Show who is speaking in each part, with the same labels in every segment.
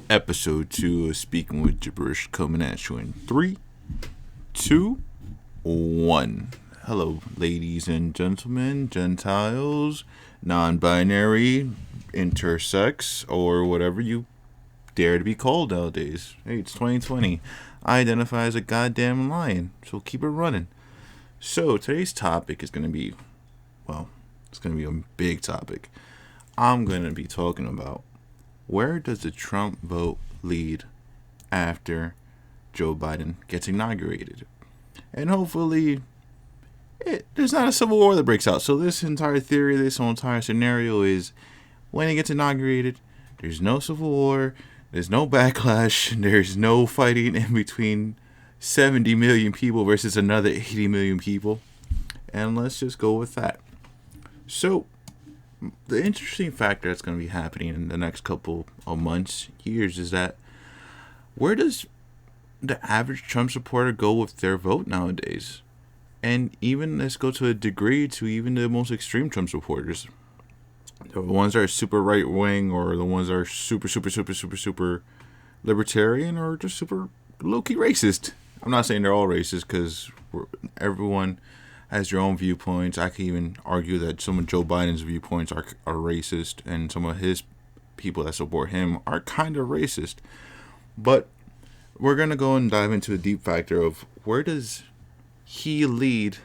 Speaker 1: Episode 2 of Speaking with Gibberish coming at you in 3, 2, 1. Hello, ladies and gentlemen, Gentiles, non binary, intersex, or whatever you dare to be called nowadays. Hey, it's 2020. I identify as a goddamn lion, so keep it running. So, today's topic is going to be, it's going to be a big topic. I'm going to be talking about where does the Trump vote lead after Joe Biden gets inaugurated? And hopefully, there's not a civil war that breaks out. So this entire theory, this whole entire scenario is when he gets inaugurated, there's no civil war, there's no backlash, there's no fighting in between 70 million people versus another 80 million people. And let's just go with that. So, the interesting factor that's going to be happening in the next couple of months, years, is that where does the average Trump supporter go with their vote nowadays? And even let's go to a degree to even the most extreme Trump supporters. The ones that are super right wing, or the ones that are super libertarian, or just super low key racist. I'm not saying they're all racist, because everyone has your own viewpoints. I can even argue that some of Joe Biden's viewpoints are racist, and some of his people that support him are kind of racist. But we're going to go and dive into the deep factor of where does he lead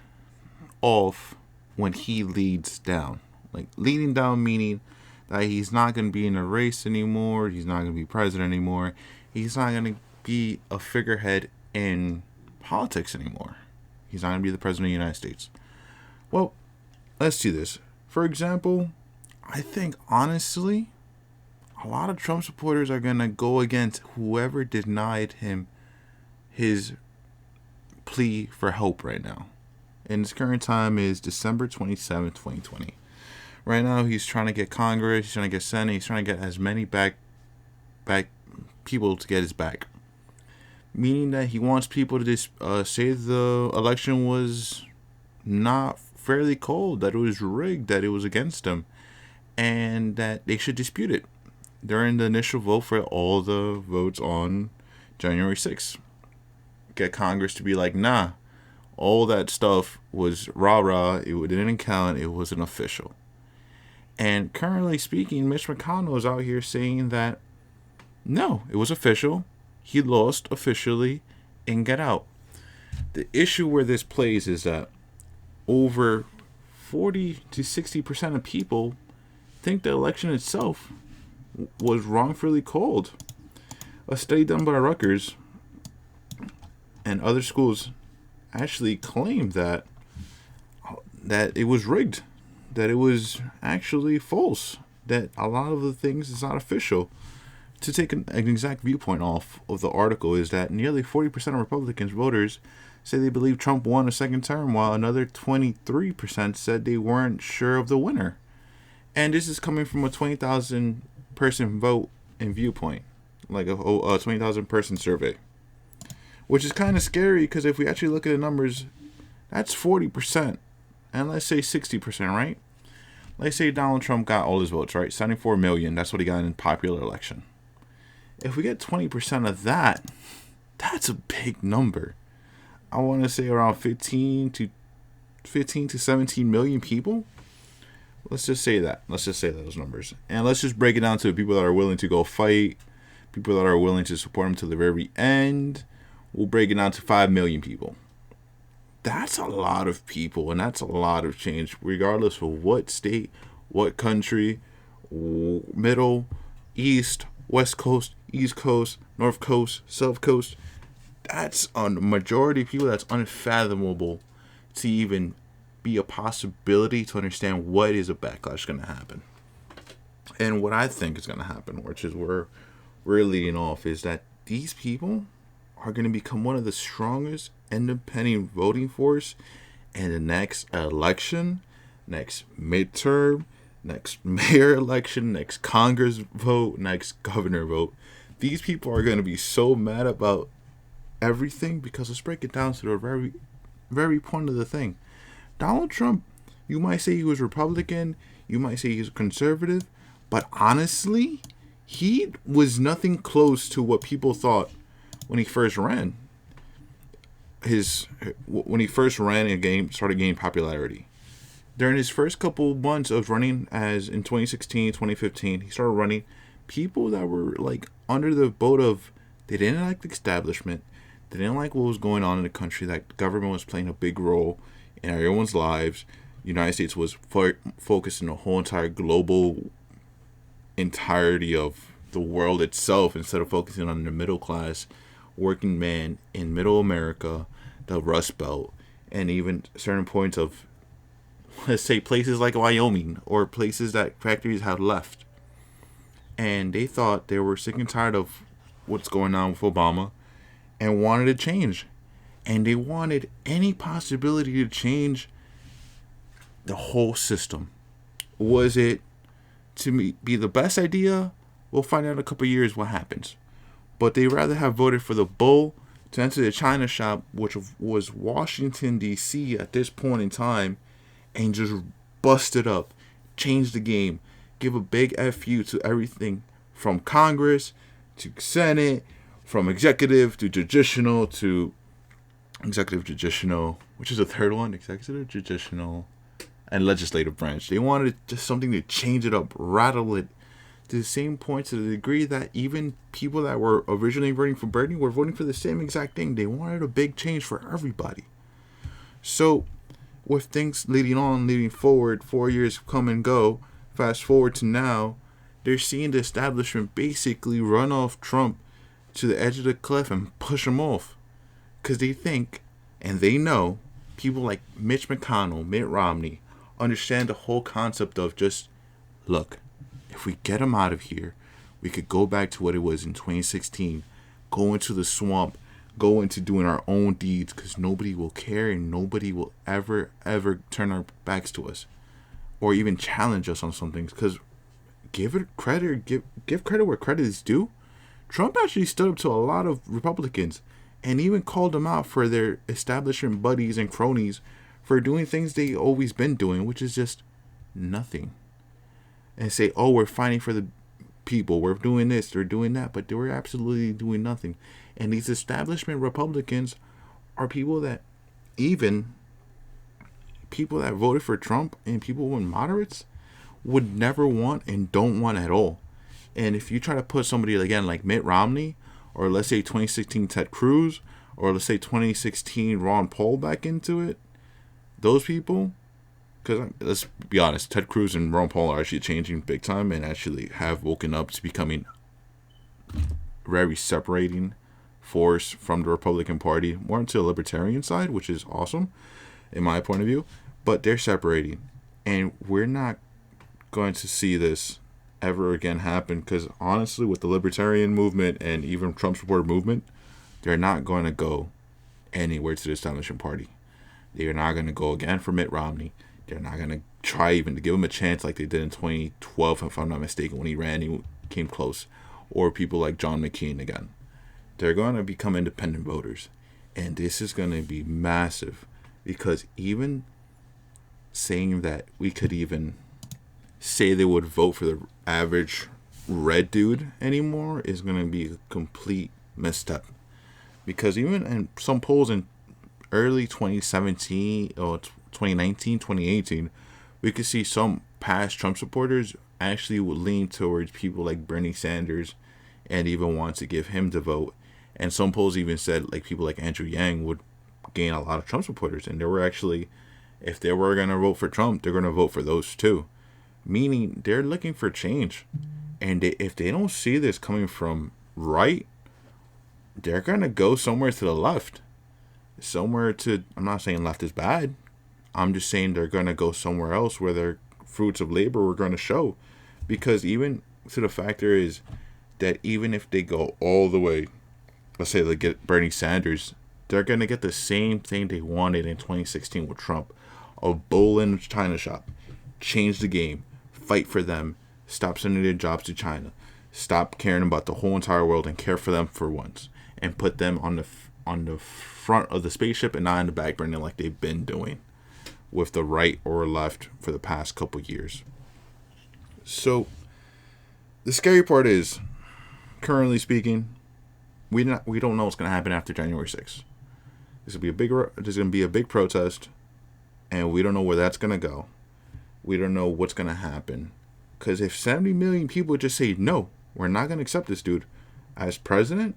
Speaker 1: off when he leads down. Like, leading down meaning that he's not going to be in a race anymore, he's not going to be president anymore, he's not going to be a figurehead in politics anymore. He's not going to be the president of the United States. Well, let's do this. For example, I think, honestly, a lot of Trump supporters are going to go against whoever denied him his plea for help right now. And his current time is December 27, 2020. Right now, he's trying to get Congress, he's trying to get Senate, he's trying to get as many back people to get his back. Meaning that he wants people to say the election was not fairly called, that it was rigged, that it was against him, and that they should dispute it during the initial vote for all the votes on January 6th. Get Congress to be like, nah, all that stuff was rah-rah, it didn't count, it wasn't official. And currently speaking, Mitch McConnell is out here saying that, no, it was official. He lost officially and get out. The issue where this plays is that over 40 to 60% of people think the election itself was wrongfully called. A study done by Rutgers and other schools actually claimed that it was rigged, that it was actually false, that a lot of the things is not official. To take an exact viewpoint off of the article is that nearly 40% of Republicans voters say they believe Trump won a second term, while another 23% said they weren't sure of the winner. And this is coming from a 20,000 person vote and viewpoint, like a 20,000 person survey. Which is kind of scary, because if we actually look at the numbers, that's 40%. And let's say 60%, right? Let's say Donald Trump got all his votes, right? 74 million, that's what he got in popular election. If we get 20% of that, that's a big number. I want to say around 15 to 17 million people. Let's just say that. Let's just say those numbers. And let's just break it down to people that are willing to go fight, people that are willing to support him to the very end. We'll break it down to 5 million people. That's a lot of people, and that's a lot of change, regardless of what state, what country, middle, east, west coast, east coast, north coast, south coast. That's a majority of people that's unfathomable to even be a possibility to understand what is a backlash going to happen. And what I think is going to happen, which is where we're leading off, is that these people are going to become one of the strongest independent voting force in the next election, next midterm, next mayor election, next Congress vote, next governor vote. These people are going to be so mad about everything, because let's break it down to the very, very point of the thing. Donald Trump, you might say he was Republican, you might say he's conservative, but honestly, he was nothing close to what people thought when he first ran. When he first ran and started gaining popularity. During his first couple months of running, as in 2016, 2015, he started running. People that were like under the boat of, they didn't like the establishment, they didn't like what was going on in the country, that the government was playing a big role in everyone's lives. The United States was focused on the whole entire global entirety of the world itself, instead of focusing on the middle class working man in middle America, the Rust Belt, and even certain points of, let's say, places like Wyoming, or places that factories had left. And they thought they were sick and tired of what's going on with Obama and wanted to change. And they wanted any possibility to change the whole system. Was it to be the best idea? We'll find out in a couple of years what happens. But they rather have voted for the bull to enter the China shop, which was Washington, D.C. at this point in time, and just bust it up, change the game, give a big FU to everything from Congress to Senate, from executive to judicial to executive, judicial, which is the third one, executive, judicial, and legislative branch. They wanted just something to change it up, rattle it to the same point, to the degree that even people that were originally voting for Bernie were voting for the same exact thing. They wanted a big change for everybody. So with things leading forward, 4 years come and go, fast forward to now, they're seeing the establishment basically run off Trump to the edge of the cliff and push him off. Because they think, and they know, people like Mitch McConnell, Mitt Romney, understand the whole concept of just, look, if we get him out of here, we could go back to what it was in 2016, go into the swamp, go into doing our own deeds, because nobody will care and nobody will ever turn our backs to us or even challenge us on some things. Because give credit where credit is due. Trump actually stood up to a lot of Republicans and even called them out for their establishment buddies and cronies for doing things they always been doing, which is just nothing. And say, oh, we're fighting for the people, we're doing this, they're doing that, but they were absolutely doing nothing. And these establishment Republicans are people that, even people that voted for Trump and people with moderates, would never want and don't want at all. And if you try to put somebody, again, like Mitt Romney, or let's say 2016 Ted Cruz, or let's say 2016 Ron Paul back into it, those people, because let's be honest, Ted Cruz and Ron Paul are actually changing big time and actually have woken up to becoming very separating force from the Republican Party, more into the libertarian side, which is awesome in my point of view. But they're separating, and we're not going to see this ever again happen, because honestly, with the libertarian movement and even Trump supporter movement, they're not going to go anywhere to the establishment party. They're not going to go again for Mitt Romney. They're not going to try even to give him a chance like they did in 2012, if I'm not mistaken, when he ran, he came close. Or people like John McCain again. They're going to become independent voters. And this is going to be massive, because even saying that we could even say they would vote for the average red dude anymore is going to be a complete misstep. Because even in some polls in early 2017 or 2019, 2018, we could see some past Trump supporters actually would lean towards people like Bernie Sanders and even want to give him the vote. And some polls even said like people like Andrew Yang would gain a lot of Trump supporters. And they were actually, if they were going to vote for Trump, they're going to vote for those too. Meaning they're looking for change. And if they don't see this coming from right, they're going to go somewhere to the left. Somewhere to, I'm not saying left is bad. I'm just saying they're going to go somewhere else where their fruits of labor were going to show. Because even to the factor is that even if they go all the way, let's say they get Bernie Sanders, they're going to get the same thing they wanted in 2016 with Trump. A bull in China shop. Change the game. Fight for them. Stop sending their jobs to China. Stop caring about the whole entire world and care for them for once. And put them on the front of the spaceship and not in the back burner like they've been doing with the right or left for the past couple years. So The scary part is, currently speaking, we don't know what's going to happen after January 6th. There's going to be a big protest, and we don't know where that's going to go. We don't know what's going to happen. Because if 70 million people just say, no, we're not going to accept this dude as president,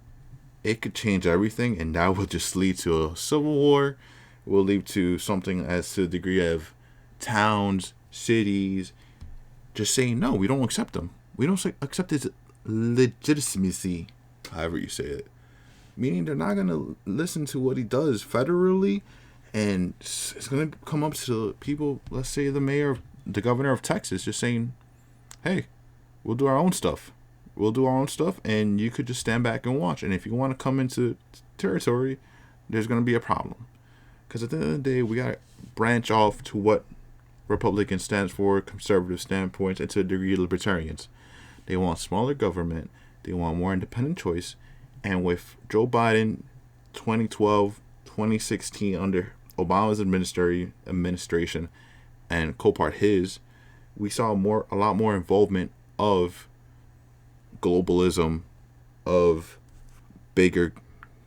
Speaker 1: it could change everything, and that will just lead to a civil war. It will lead to something as to the degree of towns, cities, just saying, no, we don't accept them. We don't accept his legitimacy, however you say it. Meaning they're not going to listen to what he does federally, and it's going to come up to people, let's say the governor of Texas, just saying, hey, we'll do our own stuff. We'll do our own stuff, and you could just stand back and watch. And if you want to come into territory, there's going to be a problem. Because at the end of the day, we got to branch off to what Republican stands for, conservative standpoints, and to a degree libertarians. They want smaller government. They want more independent choice. And with Joe Biden, 2012, 2016, under Obama's administration, and co-part his, we saw a lot more involvement of globalism, of bigger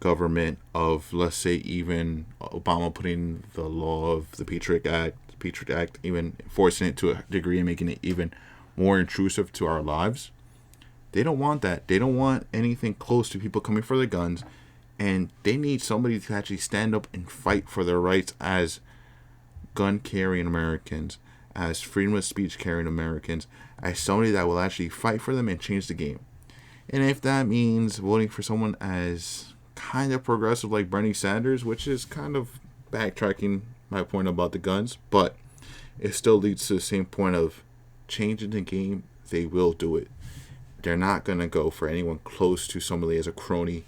Speaker 1: government, of, let's say, even Obama putting the law of the Patriot Act, even enforcing it to a degree and making it even more intrusive to our lives. They don't want that. They don't want anything close to people coming for their guns, and they need somebody to actually stand up and fight for their rights as gun-carrying Americans, as freedom of speech carrying Americans, as somebody that will actually fight for them and change the game. And if that means voting for someone as kind of progressive like Bernie Sanders, which is kind of backtracking my point about the guns, but it still leads to the same point of changing the game, they will do it. They're not going to go for anyone close to somebody as a crony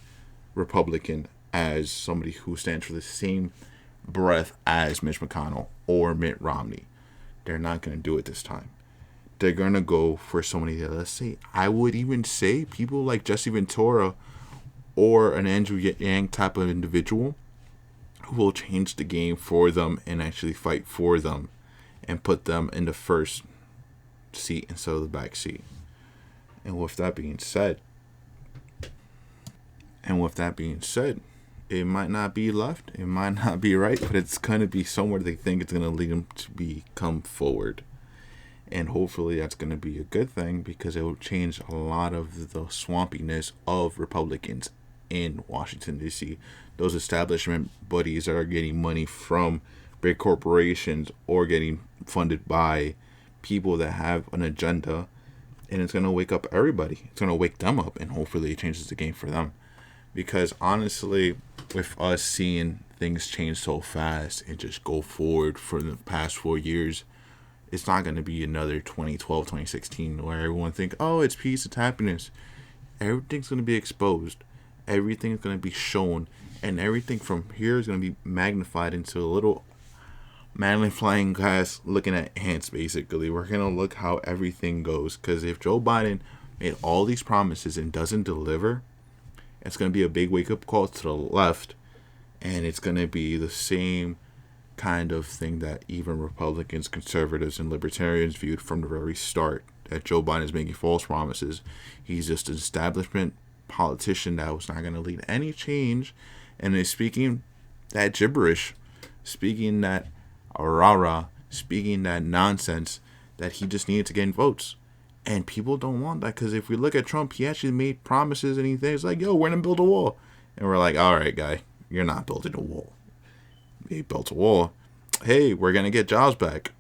Speaker 1: Republican as somebody who stands for the same breath as Mitch McConnell or Mitt Romney. They're not going to do it this time. They're going to go for somebody that, let's say, I would even say people like Jesse Ventura or an Andrew Yang type of individual who will change the game for them and actually fight for them and put them in the first seat instead of the back seat. And with that being said, it might not be left, it might not be right, but it's going to be somewhere they think it's going to lead them to come forward. And hopefully that's going to be a good thing, because it will change a lot of the swampiness of Republicans in Washington, D.C. Those establishment buddies that are getting money from big corporations or getting funded by people that have an agenda. And it's going to wake up everybody. It's going to wake them up, and hopefully it changes the game for them. Because honestly, with us seeing things change so fast and just go forward for the past 4 years, it's not going to be another 2012, 2016 where everyone think, oh, it's peace, it's happiness. Everything's going to be exposed. Everything's going to be shown. And everything from here is going to be magnified into a little magnifying glass looking at ants, basically. We're going to look how everything goes. Because if Joe Biden made all these promises and doesn't deliver, it's going to be a big wake-up call to the left. And it's going to be the same kind of thing that even Republicans, conservatives, and libertarians viewed from the very start, that Joe Biden is making false promises. He's just an establishment politician that was not going to lead any change, and is speaking that gibberish, speaking that rah-rah, speaking that nonsense that he just needed to gain votes. And people don't want that, because if we look at Trump, he actually made promises and he's like, yo, we're going to build a wall. And we're like, all right, guy, you're not building a wall. He built a wall. Hey, we're going to get jobs back.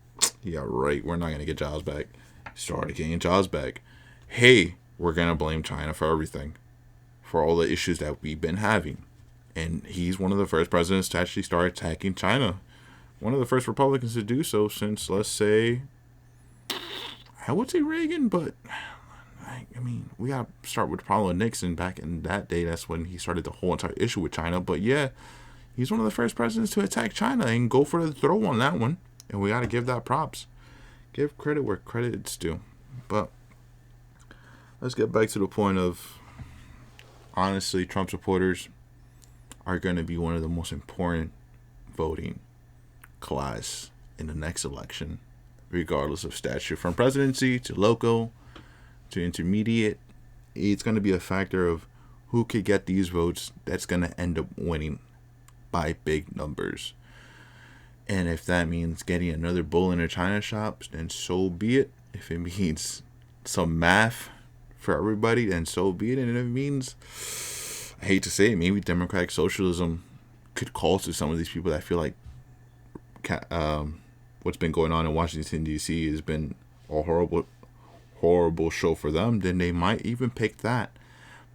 Speaker 1: Yeah, right, we're not going to get jobs back. Started getting jobs back. Hey, we're going to blame China for everything, for all the issues that we've been having. And he's one of the first presidents to actually start attacking China. One of the first Republicans to do so since, let's say, I would say Reagan, but I mean, we got to start with the problem with Nixon back in that day. That's when he started the whole entire issue with China. But yeah, he's one of the first presidents to attack China and go for the throw on that one. And we got to give that props. Give credit where credit's due. But let's get back to the point of, honestly, Trump supporters are going to be one of the most important voting class in the next election, regardless of stature, from presidency to local, to intermediate, it's going to be a factor of who could get these votes that's going to end up winning by big numbers. And if that means getting another bull in a china shop, then so be it. If it means some math for everybody, then so be it. And if it means, I hate to say it, maybe democratic socialism could call to some of these people that feel like what's been going on in Washington, D.C. has been a horrible show for them, then they might even pick that.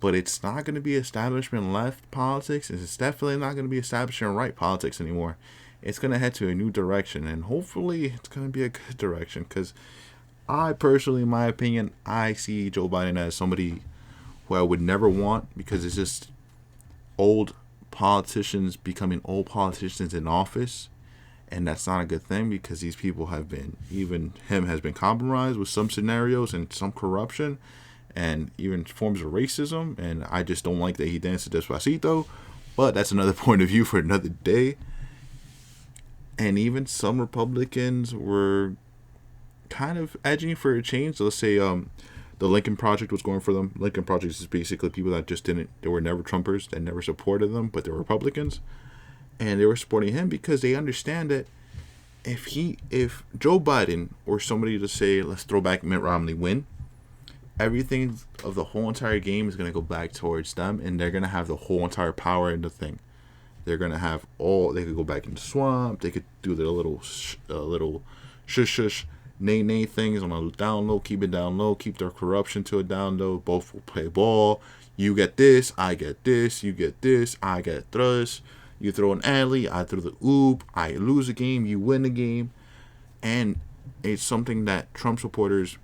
Speaker 1: But it's not going to be establishment left politics. It's definitely not going to be establishment right politics anymore. It's going to head to a new direction, and hopefully it's going to be a good direction, because I personally, in my opinion, I see Joe Biden as somebody who I would never want, because it's just old politicians becoming old politicians in office, and that's not a good thing, because these people have been, even him has been compromised with some scenarios and some corruption and even forms of racism, and I just don't like that he danced to Despacito, but that's another point of view for another day. And even some Republicans were kind of edging for a change. So let's say the Lincoln Project was going for them. Lincoln Project is basically people that just didn't, they were never Trumpers, that never supported them, but they were Republicans. And they were supporting him because they understand that if Joe Biden or somebody to say, let's throw back Mitt Romney, win, everything of the whole entire game is going to go back towards them, and they're going to have the whole entire power in the thing. They're going to have they could go back in the swamp. They could do their little shush, nay things on a down low, keep it down low, keep their corruption to a down low. Both will play ball. You get this, I get this, you get this, I get thrust. You throw an alley, I throw the oop, I lose a game, you win the game. And it's something that Trump supporters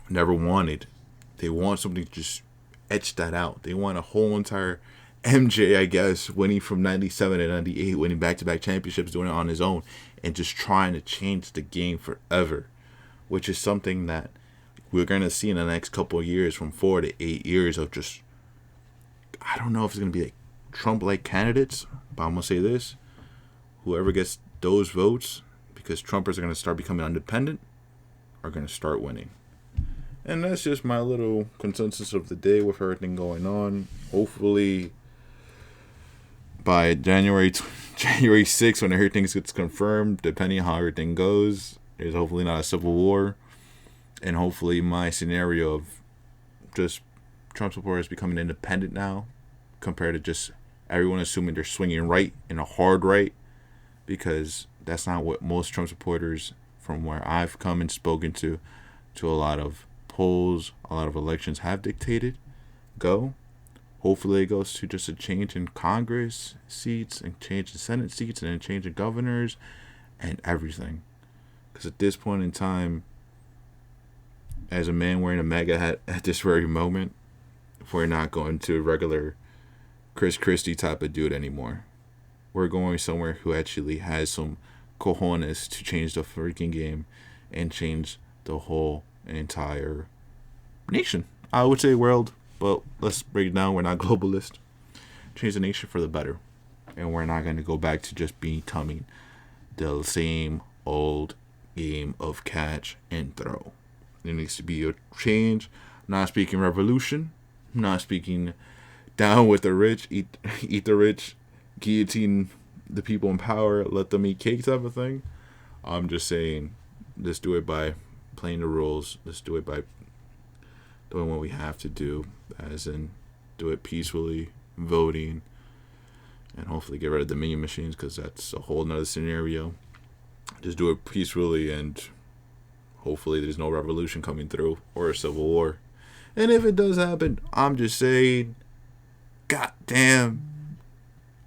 Speaker 1: never wanted. They want something to just etch that out. They want a whole entire MJ, I guess, winning from 97 and 98, winning back-to-back championships, doing it on his own, and just trying to change the game forever, which is something that we're going to see in the next couple of years, from 4 to 8 years of just, I don't know if it's going to be like Trump-like candidates, but I'm going to say this, whoever gets those votes, because Trumpers are going to start becoming independent, are going to start winning. And that's just my little consensus of the day with everything going on. Hopefully, by January 6th, when everything gets confirmed, depending on how everything goes, there's hopefully not a civil war. And hopefully my scenario of just Trump supporters becoming independent now, compared to just everyone assuming they're swinging right in a hard right, because that's not what most Trump supporters, from where I've come and spoken to a lot of polls, a lot of elections have dictated, go. Hopefully it goes to just a change in Congress seats, and change in Senate seats, and a change in governors and everything. Because at this point in time, as a man wearing a MAGA hat at this very moment, we're not going to a regular Chris Christie type of dude anymore. We're going somewhere who actually has some cojones to change the freaking game and change the whole entire nation. I would say world, but let's break it down. We're not globalist. Change the nation for the better. And we're not going to go back to just becoming the same old game of catch and throw. There needs to be a change. I'm not speaking revolution. I'm not speaking down with the rich, eat the rich, guillotine the people in power, let them eat cake type of thing. I'm just saying, let's do it by playing the rules. Let's do it by doing what we have to do, as in do it peacefully, voting, and hopefully get rid of the minion machines, because that's a whole nother scenario. Just do it peacefully, and hopefully there's no revolution coming through or a civil war. And if it does happen, I'm just saying, god damn,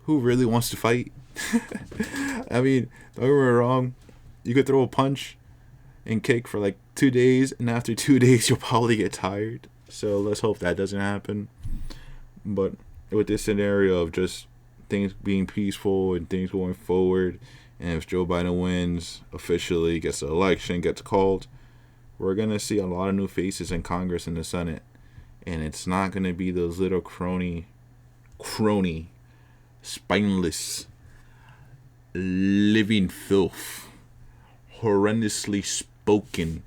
Speaker 1: who really wants to fight? I mean, don't get me wrong, you could throw a punch and kick for like 2 days, and after 2 days you'll probably get tired. So let's hope that doesn't happen. But with this scenario of just things being peaceful and things going forward, and if Joe Biden wins officially, gets the election, gets called, we're going to see a lot of new faces in Congress and the Senate. And it's not going to be those little crony, spineless, living filth, horrendously spoken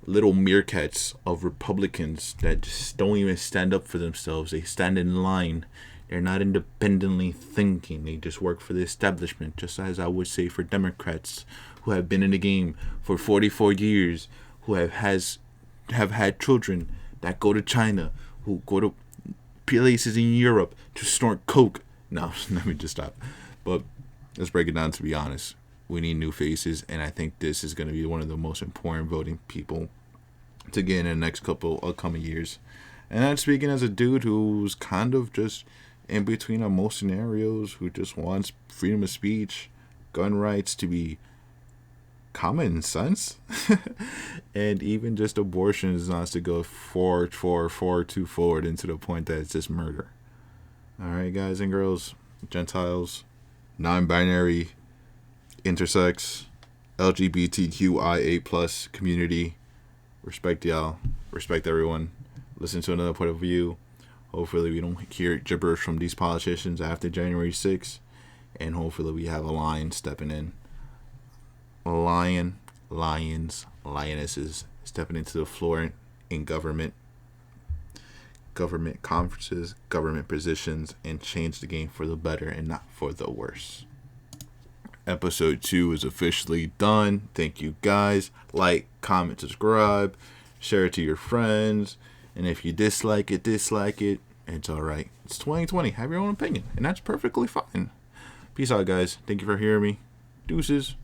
Speaker 1: little meerkats of Republicans that just don't even stand up for themselves. They stand in line. They're not independently thinking. They just work for the establishment, just as I would say for Democrats who have been in the game for 44 years, who have had children that go to China, who go to places in Europe to snort coke. No, let me just stop. But let's break it down. To be honest, we need new faces, and I think this is going to be one of the most important voting people to get in the next couple upcoming years. And I'm speaking as a dude who's kind of just in between on most scenarios, who just wants freedom of speech, gun rights to be common sense, and even just abortion is not to go too forward into the point that it's just murder. All right, guys and girls, Gentiles, non-binary, intersex, LGBTQIA plus community. Respect y'all. Respect everyone. Listen to another point of view. Hopefully we don't hear gibberish from these politicians after January 6th. And hopefully we have a lion stepping in. Lions, lionesses stepping into the floor in government conferences, government positions, and change the game for the better and not for the worse. Episode 2 is officially done. Thank you guys. Like, comment, subscribe, share it to your friends. And if you dislike it. It's alright. It's 2020. Have your own opinion. And that's perfectly fine. Peace out, guys. Thank you for hearing me. Deuces.